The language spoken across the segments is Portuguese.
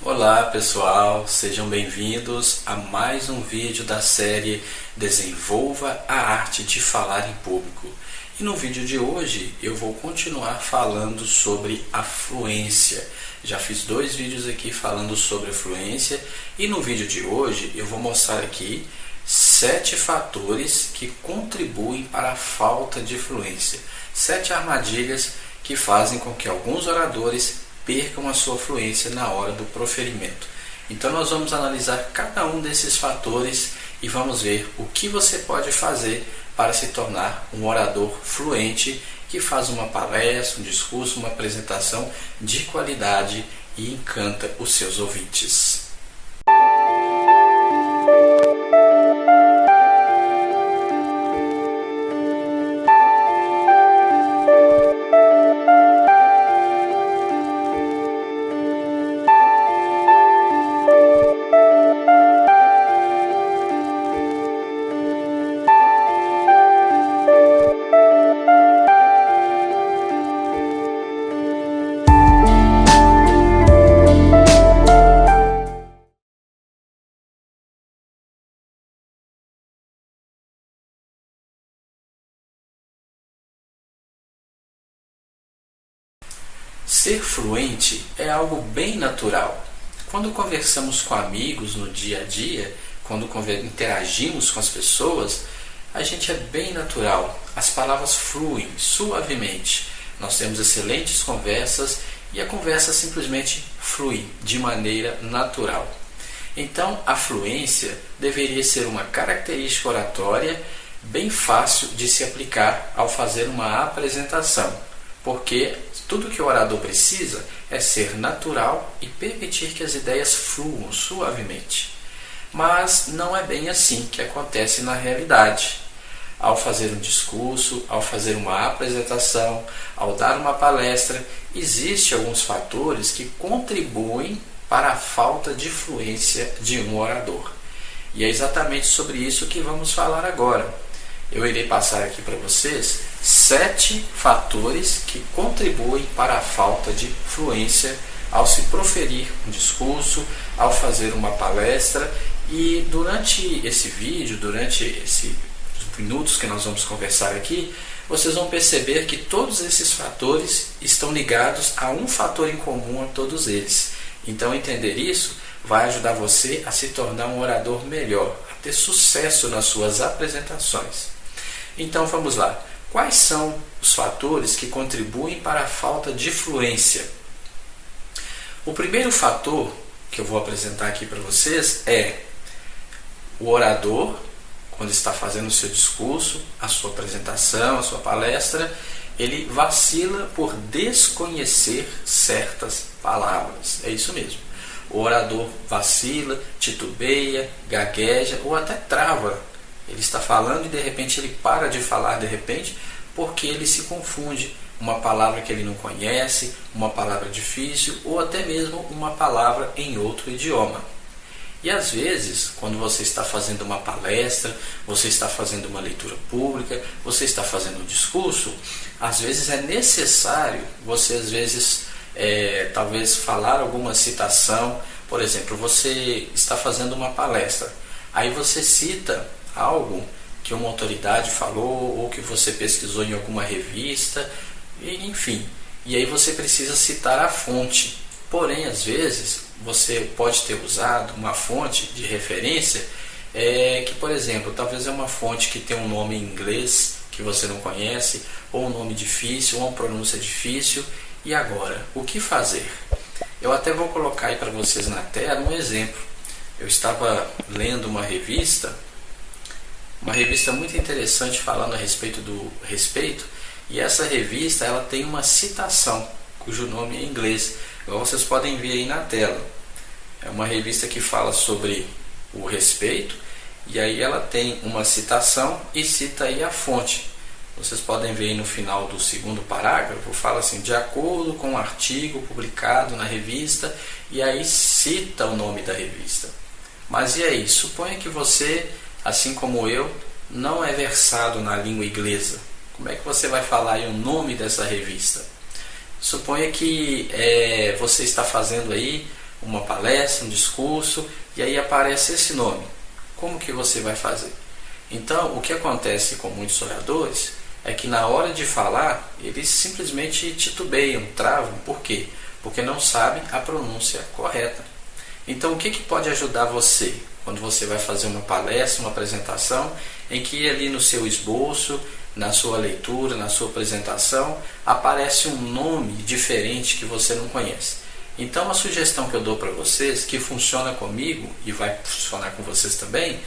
Olá pessoal, sejam bem-vindos a mais um vídeo da série Desenvolva a Arte de Falar em Público. E no vídeo de hoje eu vou continuar falando sobre a fluência. Já fiz 2 vídeos aqui falando sobre a fluência e no vídeo de hoje eu vou mostrar aqui 7 fatores que contribuem para a falta de fluência. 7 armadilhas que fazem com que alguns oradores percam a sua fluência na hora do proferimento. Então nós vamos analisar cada um desses fatores e vamos ver o que você pode fazer para se tornar um orador fluente que faz uma palestra, um discurso, uma apresentação de qualidade e encanta os seus ouvintes. Ser fluente é algo bem natural. Quando conversamos com amigos no dia a dia, quando interagimos com as pessoas, a gente é bem natural. As palavras fluem suavemente. Nós temos excelentes conversas e a conversa simplesmente flui de maneira natural. Então, a fluência deveria ser uma característica oratória bem fácil de se aplicar ao fazer uma apresentação, porque tudo que o orador precisa é ser natural e permitir que as ideias fluam suavemente. Mas não é bem assim que acontece na realidade. Ao fazer um discurso, ao fazer uma apresentação, ao dar uma palestra, existem alguns fatores que contribuem para a falta de fluência de um orador. E é exatamente sobre isso que vamos falar agora. Eu irei passar aqui para vocês 7 fatores que contribuem para a falta de fluência ao se proferir um discurso, ao fazer uma palestra. E durante esse vídeo, durante esses minutos que nós vamos conversar aqui, vocês vão perceber que todos esses fatores estão ligados a um fator em comum a todos eles. Então entender isso vai ajudar você a se tornar um orador melhor, a ter sucesso nas suas apresentações. Então vamos lá. Quais são os fatores que contribuem para a falta de fluência? O primeiro fator que eu vou apresentar aqui para vocês é o orador, quando está fazendo o seu discurso, a sua apresentação, a sua palestra, ele vacila por desconhecer certas palavras. É isso mesmo. O orador vacila, titubeia, gagueja ou até trava. Ele está falando e de repente ele para de falar de repente porque ele se confunde. Uma palavra que ele não conhece, uma palavra difícil ou até mesmo uma palavra em outro idioma. E às vezes, quando você está fazendo uma palestra, você está fazendo uma leitura pública, você está fazendo um discurso, às vezes é necessário você talvez falar alguma citação. Por exemplo, você está fazendo uma palestra, aí você cita algo que uma autoridade falou ou que você pesquisou em alguma revista, enfim. E aí você precisa citar a fonte. Porém, às vezes, você pode ter usado uma fonte de referência que, por exemplo, talvez é uma fonte que tem um nome em inglês que você não conhece, ou um nome difícil, ou uma pronúncia difícil. E agora, o que fazer? Eu até vou colocar aí para vocês na tela um exemplo. Eu estava lendo uma revista muito interessante falando a respeito do respeito, e essa revista ela tem uma citação cujo nome é em inglês, igual vocês podem ver aí na tela. É uma revista que fala sobre o respeito e aí ela tem uma citação e cita aí a fonte. Vocês podem ver aí no final do segundo parágrafo, fala assim: de acordo com o artigo publicado na revista, e aí cita o nome da revista. Mas e aí, suponha que você, assim como eu, não é versado na língua inglesa. Como é que você vai falar aí o nome dessa revista? Suponha que você está fazendo aí uma palestra, um discurso, e aí aparece esse nome. Como que você vai fazer? Então, o que acontece com muitos oradores é que na hora de falar, eles simplesmente titubeiam, travam. Por quê? Porque não sabem a pronúncia correta. Então, o que pode ajudar você quando você vai fazer uma palestra, uma apresentação, em que ali no seu esboço, na sua leitura, na sua apresentação, aparece um nome diferente que você não conhece. Então, a sugestão que eu dou para vocês, que funciona comigo e vai funcionar com vocês também,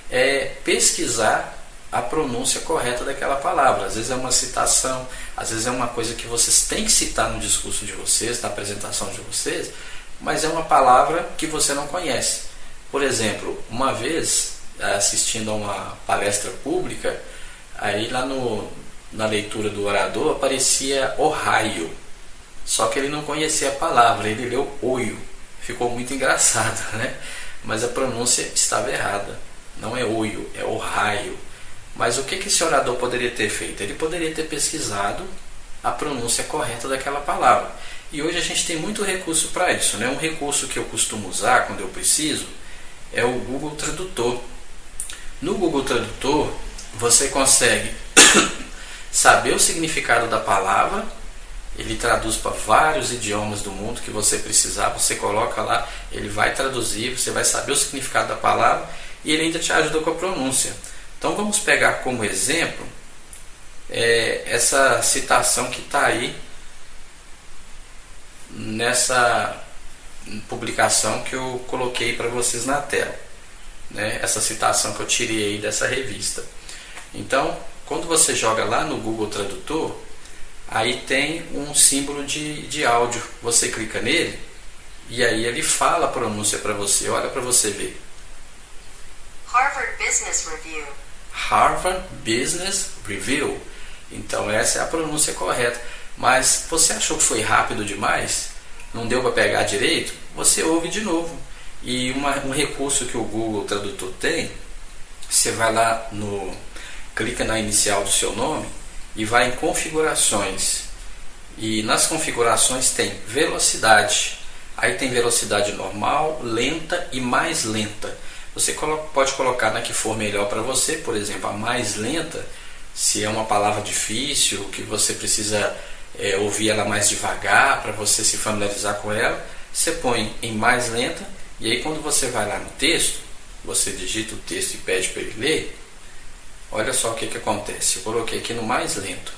é pesquisar a pronúncia correta daquela palavra. Às vezes é uma citação, às vezes é uma coisa que vocês têm que citar no discurso de vocês, na apresentação de vocês, mas é uma palavra que você não conhece. Por exemplo, uma vez, assistindo a uma palestra pública, aí lá na leitura do orador aparecia Ohio, só que ele não conhecia a palavra, ele leu oio. Ficou muito engraçado, né? Mas a pronúncia estava errada. Não é oio, é Ohio. Mas o que esse orador poderia ter feito? Ele poderia ter pesquisado a pronúncia correta daquela palavra. E hoje a gente tem muito recurso para isso, né? Um recurso que eu costumo usar quando eu preciso é o Google Tradutor. No Google Tradutor, você consegue saber o significado da palavra. Ele traduz para vários idiomas do mundo que você precisar. Você coloca lá, ele vai traduzir, você vai saber o significado da palavra e ele ainda te ajuda com a pronúncia. Então vamos pegar como exemplo essa citação que está aí nessa publicação que eu coloquei para vocês na tela, né? Essa citação que eu tirei aí dessa revista. Então, quando você joga lá no Google Tradutor, aí tem um símbolo de áudio. Você clica nele e aí ele fala a pronúncia para você. Olha para você ver. Harvard Business Review. Harvard Business Review. Então essa é a pronúncia correta. Mas você achou que foi rápido demais? Não deu para pegar direito? Você ouve de novo. E um recurso que o Google Tradutor tem, você vai lá clica na inicial do seu nome e vai em configurações. E nas configurações tem velocidade. Aí tem velocidade normal, lenta e mais lenta. Você pode colocar na que for melhor para você. Por exemplo, a mais lenta, se é uma palavra difícil, que você precisa ouvir ela mais devagar para você se familiarizar com ela, você põe em mais lenta. E aí quando você vai lá no texto, você digita o texto e pede para ele ler. Olha só o que acontece. Eu coloquei aqui no mais lento.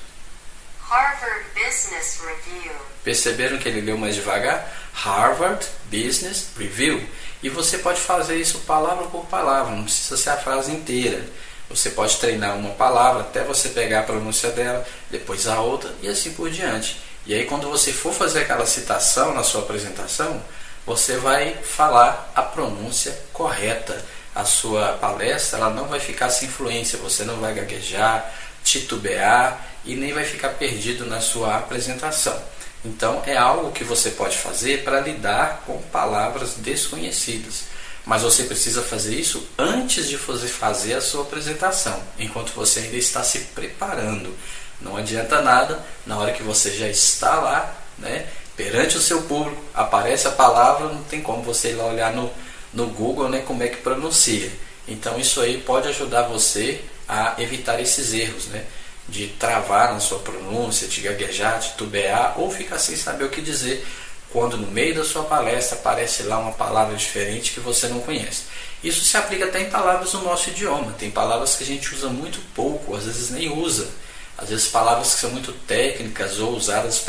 Harvard Business Review. Perceberam que ele leu mais devagar? Harvard Business Review. E você pode fazer isso palavra por palavra, não precisa ser a frase inteira. Você pode treinar uma palavra até você pegar a pronúncia dela, depois a outra e assim por diante. E aí quando você for fazer aquela citação na sua apresentação, você vai falar a pronúncia correta. A sua palestra ela não vai ficar sem fluência, você não vai gaguejar, titubear e nem vai ficar perdido na sua apresentação. Então é algo que você pode fazer para lidar com palavras desconhecidas. Mas você precisa fazer isso antes de fazer a sua apresentação, enquanto você ainda está se preparando. Não adianta nada, na hora que você já está lá, né, perante o seu público, aparece a palavra, não tem como você ir lá olhar no Google, né, como é que pronuncia. Então isso aí pode ajudar você a evitar esses erros, né, de travar na sua pronúncia, de gaguejar, titubear ou ficar sem saber o que dizer quando no meio da sua palestra aparece lá uma palavra diferente que você não conhece. Isso se aplica até em palavras do nosso idioma. Tem palavras que a gente usa muito pouco, às vezes nem usa. Às vezes palavras que são muito técnicas ou usadas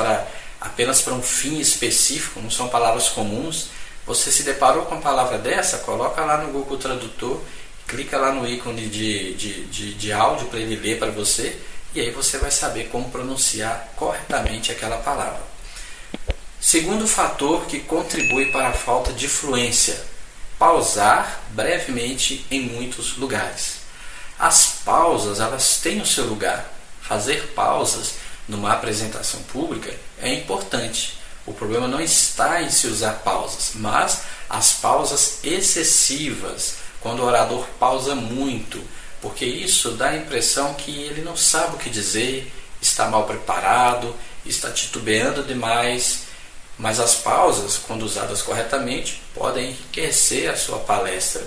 apenas para um fim específico, não são palavras comuns. Você se deparou com uma palavra dessa, coloca lá no Google Tradutor, clica lá no ícone de áudio para ele ler para você, e aí você vai saber como pronunciar corretamente aquela palavra. Segundo fator que contribui para a falta de fluência: pausar brevemente em muitos lugares. As pausas, elas têm o seu lugar. Fazer pausas numa apresentação pública é importante. O problema não está em se usar pausas, mas as pausas excessivas, quando o orador pausa muito, porque isso dá a impressão que ele não sabe o que dizer, está mal preparado, está titubeando demais. Mas as pausas, quando usadas corretamente, podem enriquecer a sua palestra.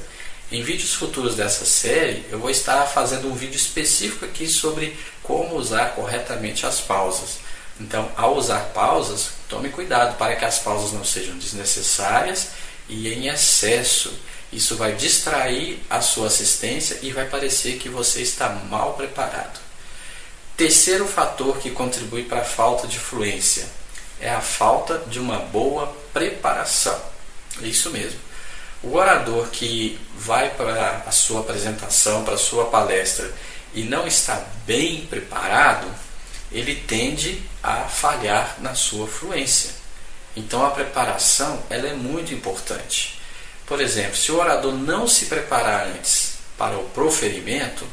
Em vídeos futuros dessa série, eu vou estar fazendo um vídeo específico aqui sobre como usar corretamente as pausas. Então, ao usar pausas, tome cuidado para que as pausas não sejam desnecessárias e em excesso. Isso vai distrair a sua assistência e vai parecer que você está mal preparado. Terceiro fator que contribui para a falta de fluência é a falta de uma boa preparação. Isso mesmo. O orador que vai para a sua apresentação, para a sua palestra e não está bem preparado, ele tende a falhar na sua fluência. Então a preparação ela é muito importante. Por exemplo, se o orador não se preparar antes para o proferimento,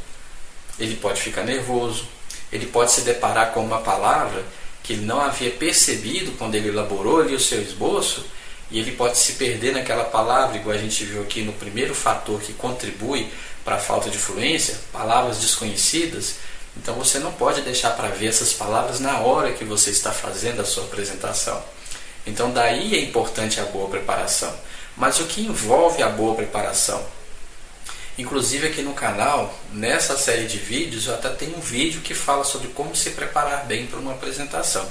ele pode ficar nervoso, ele pode se deparar com uma palavra que ele não havia percebido quando ele elaborou ali o seu esboço, e ele pode se perder naquela palavra, igual a gente viu aqui no primeiro fator que contribui para a falta de fluência, palavras desconhecidas. Então você não pode deixar para ver essas palavras na hora que você está fazendo a sua apresentação. Então daí é importante a boa preparação. Mas o que envolve a boa preparação? Inclusive aqui no canal, nessa série de vídeos, eu até tenho um vídeo que fala sobre como se preparar bem para uma apresentação.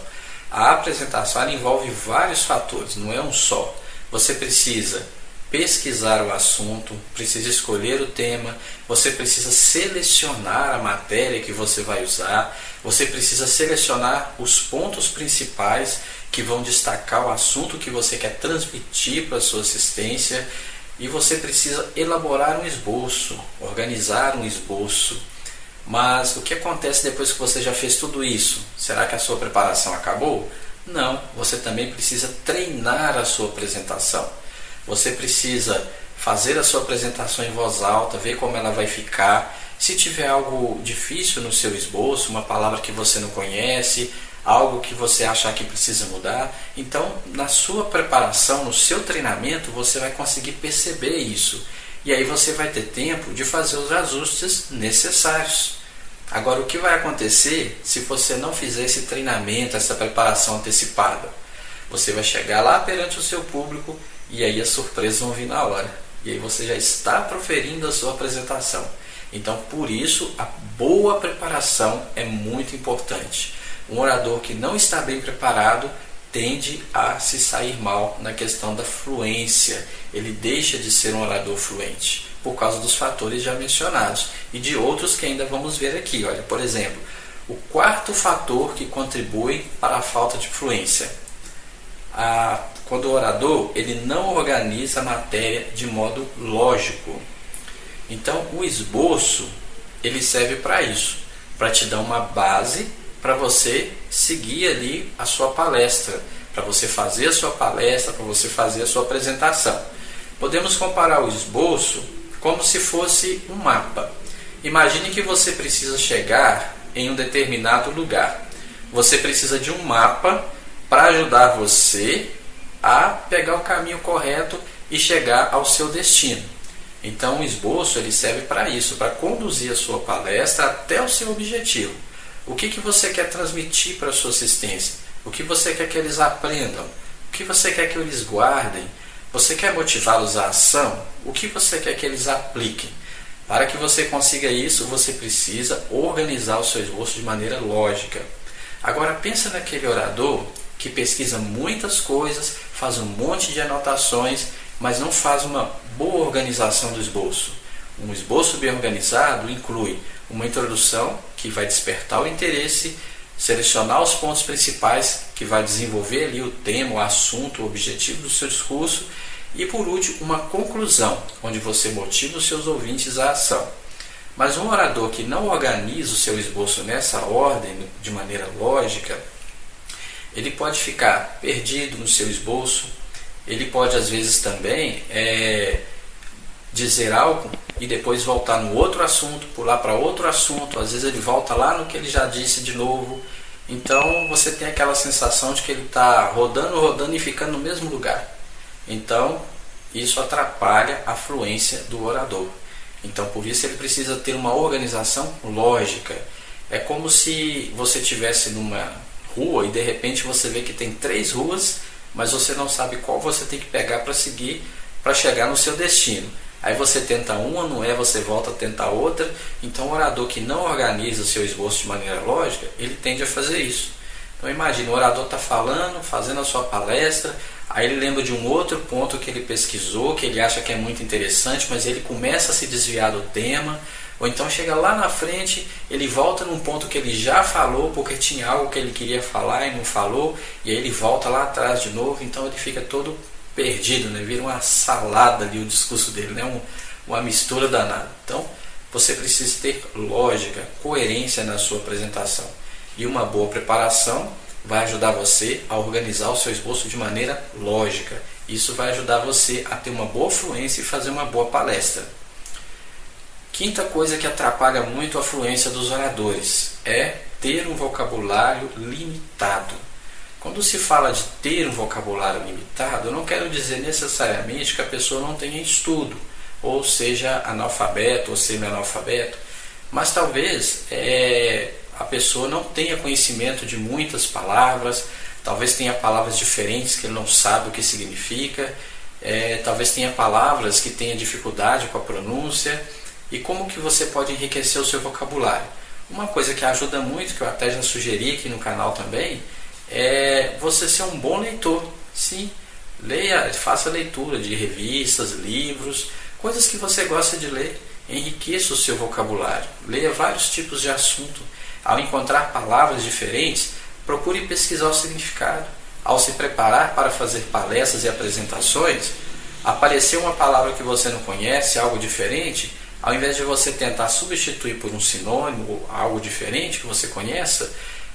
A apresentação ela envolve vários fatores, não é um só. Você precisa pesquisar o assunto, precisa escolher o tema, você precisa selecionar a matéria que você vai usar, você precisa selecionar os pontos principais que vão destacar o assunto que você quer transmitir para a sua assistência, e você precisa elaborar um esboço, organizar um esboço. Mas o que acontece depois que você já fez tudo isso? Será que a sua preparação acabou? Não, você também precisa treinar a sua apresentação. Você precisa fazer a sua apresentação em voz alta, ver como ela vai ficar. Se tiver algo difícil no seu esboço, uma palavra que você não conhece, algo que você achar que precisa mudar, então na sua preparação, no seu treinamento, você vai conseguir perceber isso. E aí você vai ter tempo de fazer os ajustes necessários. Agora, o que vai acontecer se você não fizer esse treinamento, essa preparação antecipada? Você vai chegar lá perante o seu público e aí as surpresas vão vir na hora. E aí você já está proferindo a sua apresentação. Então, por isso, a boa preparação é muito importante. Um orador que não está bem preparado tende a se sair mal na questão da fluência. Ele deixa de ser um orador fluente por causa dos fatores já mencionados e de outros que ainda vamos ver aqui. Olha, por exemplo, o quarto fator que contribui para a falta de fluência. Quando o orador ele não organiza a matéria de modo lógico. Então, o esboço ele serve para isso, para te dar uma base para você seguir ali a sua palestra, para você fazer a sua palestra, para você fazer a sua apresentação. Podemos comparar o esboço como se fosse um mapa. Imagine que você precisa chegar em um determinado lugar. Você precisa de um mapa para ajudar você a pegar o caminho correto e chegar ao seu destino. Então o esboço ele serve para isso, para conduzir a sua palestra até o seu objetivo. O que você quer transmitir para a sua assistência? O que você quer que eles aprendam? O que você quer que eles guardem? Você quer motivá-los à ação? O que você quer que eles apliquem? Para que você consiga isso, você precisa organizar o seu esboço de maneira lógica. Agora pensa naquele orador que pesquisa muitas coisas, faz um monte de anotações, mas não faz uma boa organização do esboço. Um esboço bem organizado inclui uma introdução que vai despertar o interesse, selecionar os pontos principais que vai desenvolver ali o tema, o assunto, o objetivo do seu discurso e por último uma conclusão, onde você motiva os seus ouvintes à ação. Mas um orador que não organiza o seu esboço nessa ordem, de maneira lógica, ele pode ficar perdido no seu esboço, ele pode às vezes também dizer algo e depois voltar no outro assunto, pular para outro assunto, às vezes ele volta lá no que ele já disse de novo. Então você tem aquela sensação de que ele está rodando e ficando no mesmo lugar. Então isso atrapalha a fluência do orador. Então por isso ele precisa ter uma organização lógica. É como se você estivesse numa rua e de repente você vê que tem 3 ruas mas você não sabe qual você tem que pegar para seguir, para chegar no seu destino. Aí você tenta uma, não é, você volta a tentar outra. Então o orador que não organiza o seu esboço de maneira lógica, ele tende a fazer isso. Então imagina, o orador está falando, fazendo a sua palestra, aí ele lembra de um outro ponto que ele pesquisou, que ele acha que é muito interessante, mas ele começa a se desviar do tema, ou então chega lá na frente, ele volta num ponto que ele já falou, porque tinha algo que ele queria falar e não falou, e aí ele volta lá atrás de novo, então ele fica todo perdido, né? Vira uma salada ali o discurso dele, né? Uma mistura danada. Então você precisa ter lógica, coerência na sua apresentação. E uma boa preparação vai ajudar você a organizar o seu esboço de maneira lógica. Isso vai ajudar você a ter uma boa fluência e fazer uma boa palestra. Quinta coisa que atrapalha muito a fluência dos oradores é ter um vocabulário limitado. Quando se fala de ter um vocabulário limitado, eu não quero dizer necessariamente que a pessoa não tenha estudo, ou seja analfabeto ou semi-analfabeto, mas talvez a pessoa não tenha conhecimento de muitas palavras, talvez tenha palavras diferentes que ele não sabe o que significa, talvez tenha palavras que tenha dificuldade com a pronúncia. E como que você pode enriquecer o seu vocabulário? Uma coisa que ajuda muito, que eu até já sugeri aqui no canal também, é você ser um bom leitor. Sim, leia, faça leitura de revistas, livros, coisas que você gosta de ler. Enriqueça o seu vocabulário, leia vários tipos de assunto. Ao encontrar palavras diferentes, procure pesquisar o significado. Ao se preparar para fazer palestras e apresentações, aparecer uma palavra que você não conhece, algo diferente, ao invés de você tentar substituir por um sinônimo ou algo diferente que você conheça,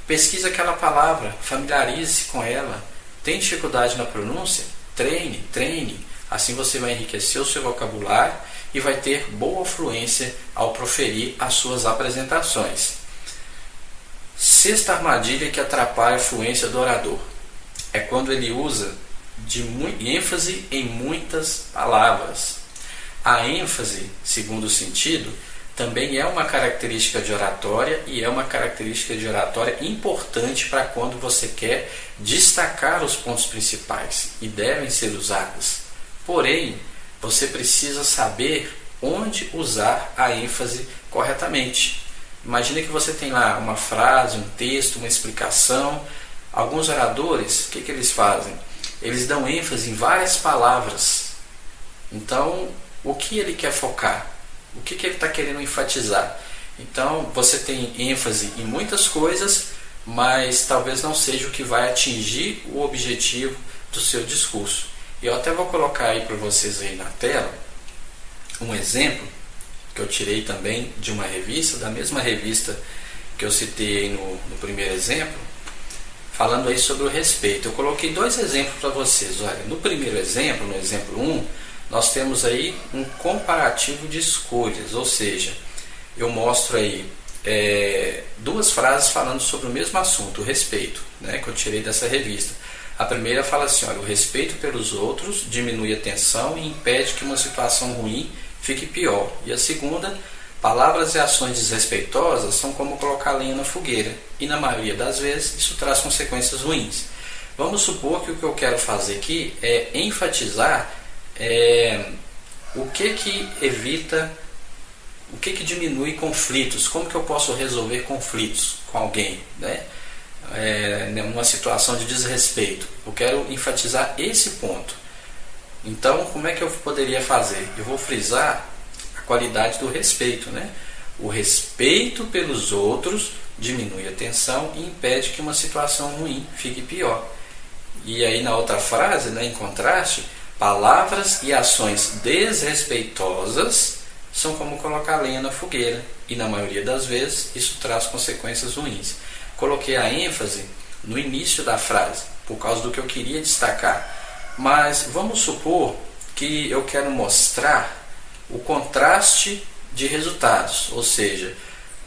pesquise aquela palavra, familiarize-se com ela. Tem dificuldade na pronúncia? Treine. Assim você vai enriquecer o seu vocabulário e vai ter boa fluência ao proferir as suas apresentações. Sexta armadilha que atrapalha a fluência do orador é quando ele usa de ênfase em muitas palavras. A ênfase, segundo o sentido, também é uma característica de oratória e é uma característica de oratória importante para quando você quer destacar os pontos principais e devem ser usadas. Porém, você precisa saber onde usar a ênfase corretamente. Imagine que você tem lá uma frase, um texto, uma explicação. Alguns oradores, o que eles fazem? Eles dão ênfase em várias palavras. Então, o que ele quer focar? O que ele está querendo enfatizar? Então, você tem ênfase em muitas coisas, mas talvez não seja o que vai atingir o objetivo do seu discurso. E eu até vou colocar aí para vocês aí na tela um exemplo que eu tirei também de uma revista, da mesma revista que eu citei no primeiro exemplo, falando aí sobre o respeito. Eu coloquei dois exemplos para vocês. Olha, no primeiro exemplo, no exemplo 1, nós temos aí um comparativo de escolhas, ou seja, eu mostro aí duas frases falando sobre o mesmo assunto, o respeito, né, que eu tirei dessa revista. A primeira fala assim, olha, o respeito pelos outros diminui a tensão e impede que uma situação ruim fique pior. E a segunda, palavras e ações desrespeitosas são como colocar lenha na fogueira, e na maioria das vezes isso traz consequências ruins. Vamos supor que o que eu quero fazer aqui é enfatizar o que evita, o que diminui conflitos, como que eu posso resolver conflitos com alguém, né? Numa situação de desrespeito. Eu quero enfatizar esse ponto. Então, como é que eu poderia fazer? Eu vou frisar a qualidade do respeito, né? O respeito pelos outros diminui a tensão e impede que uma situação ruim fique pior. E aí na outra frase, né, em contraste, palavras e ações desrespeitosas são como colocar lenha na fogueira, e na maioria das vezes isso traz consequências ruins. Coloquei a ênfase no início da frase, por causa do que eu queria destacar. Mas vamos supor que eu quero mostrar o contraste de resultados, ou seja,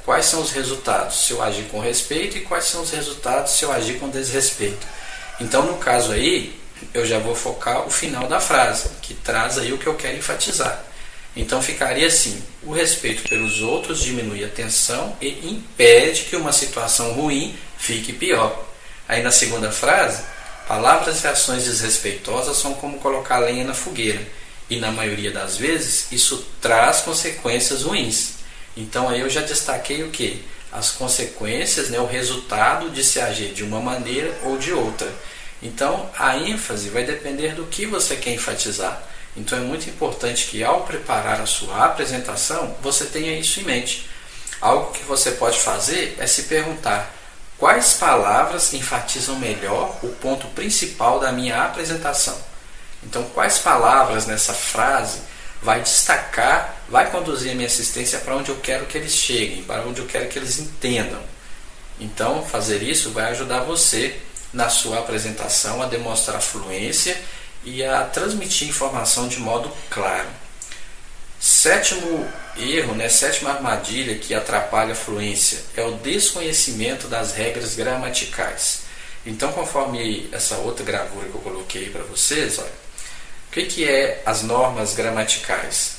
quais são os resultados se eu agir com respeito e quais são os resultados se eu agir com desrespeito. Então, no caso aí, eu já vou focar o final da frase, que traz aí o que eu quero enfatizar. Então ficaria assim: o respeito pelos outros diminui a tensão e impede que uma situação ruim fique pior. Aí na segunda frase, Palavras e ações desrespeitosas são como colocar lenha na fogueira, e na maioria das vezes isso traz consequências ruins. Então aí eu já destaquei o que? As consequências, o resultado de se agir de uma maneira ou de outra. Então a ênfase vai depender do que você quer enfatizar. Então é muito importante que ao preparar a sua apresentação, você tenha isso em mente. Algo que você pode fazer é se perguntar: quais palavras enfatizam melhor o ponto principal da minha apresentação? Então, quais palavras nessa frase vai destacar, vai conduzir a minha assistência para onde eu quero que eles cheguem, para onde eu quero que eles entendam? Então, fazer isso vai ajudar você na sua apresentação a demonstrar fluência e a transmitir informação de modo claro. Sétimo erro, sétima armadilha que atrapalha a fluência é o desconhecimento das regras gramaticais. Então, conforme essa outra gravura que eu coloquei para vocês, olha, o que é as normas gramaticais?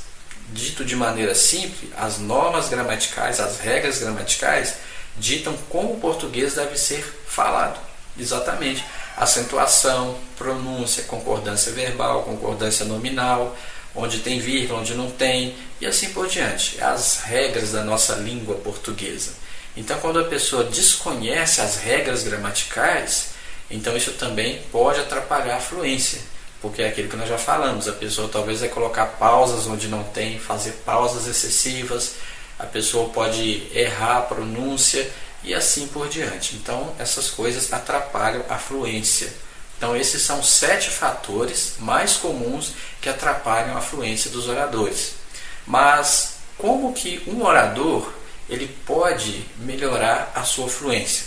Dito de maneira simples, as normas gramaticais, as regras gramaticais, ditam como o português deve ser falado. Exatamente. Acentuação, pronúncia, concordância verbal, concordância nominal, onde tem vírgula, onde não tem, e assim por diante. As regras da nossa língua portuguesa. Então, quando a pessoa desconhece as regras gramaticais, então isso também pode atrapalhar a fluência, porque é aquilo que nós já falamos. A pessoa talvez vai colocar pausas onde não tem, fazer pausas excessivas, a pessoa pode errar a pronúncia e assim por diante. Então, essas coisas atrapalham a fluência. Então, esses são 7 fatores mais comuns que atrapalham a fluência dos oradores. Mas como que um orador ele pode melhorar a sua fluência?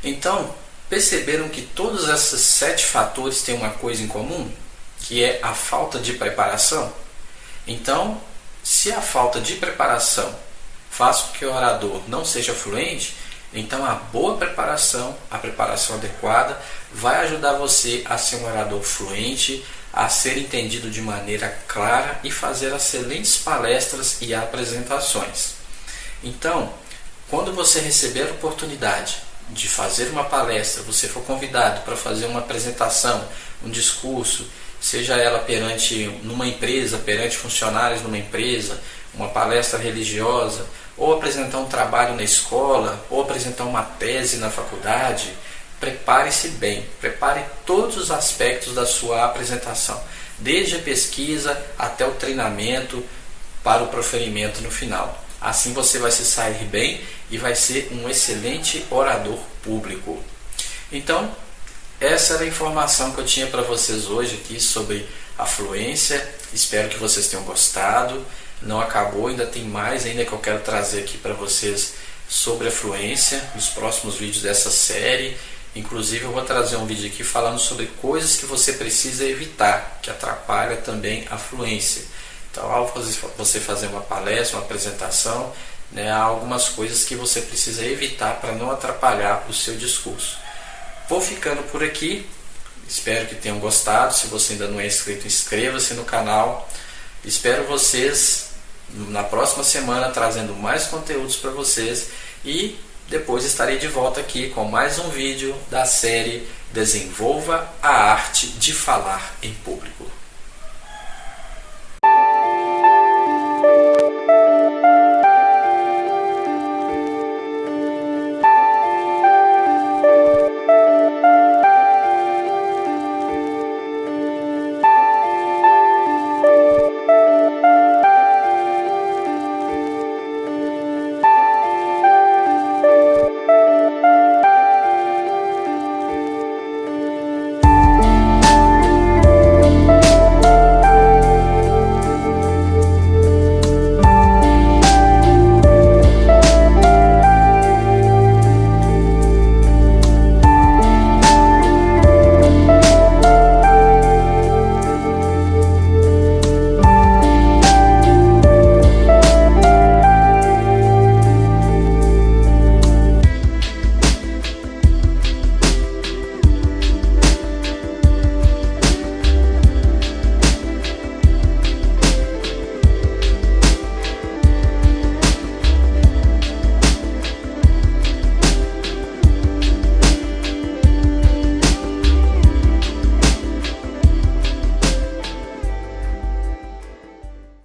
Então, perceberam que todos esses 7 fatores têm uma coisa em comum, que é a falta de preparação? Então, se a falta de preparação faz com que o orador não seja fluente, então a boa preparação, a preparação adequada, vai ajudar você a ser um orador fluente, a ser entendido de maneira clara e fazer excelentes palestras e apresentações. Então, quando você receber a oportunidade de fazer uma palestra, você for convidado para fazer uma apresentação, um discurso, seja ela perante numa empresa, perante funcionários numa empresa, uma palestra religiosa, ou apresentar um trabalho na escola, ou apresentar uma tese na faculdade, prepare-se bem, prepare todos os aspectos da sua apresentação, desde a pesquisa até o treinamento para o proferimento no final. Assim você vai se sair bem e vai ser um excelente orador público. Então, essa era a informação que eu tinha para vocês hoje aqui sobre a fluência. Espero que vocês tenham gostado. Não acabou, ainda tem mais ainda que eu quero trazer aqui para vocês sobre a fluência nos próximos vídeos dessa série. Inclusive eu vou trazer um vídeo aqui falando sobre coisas que você precisa evitar, que atrapalha também a fluência. Então, ao você fazer uma palestra, uma apresentação, há algumas coisas que você precisa evitar para não atrapalhar o seu discurso. Vou ficando por aqui, espero que tenham gostado. Se você ainda não é inscrito, inscreva-se no canal. Espero vocês na próxima semana trazendo mais conteúdos para vocês e depois estarei de volta aqui com mais um vídeo da série Desenvolva a Arte de Falar em Público.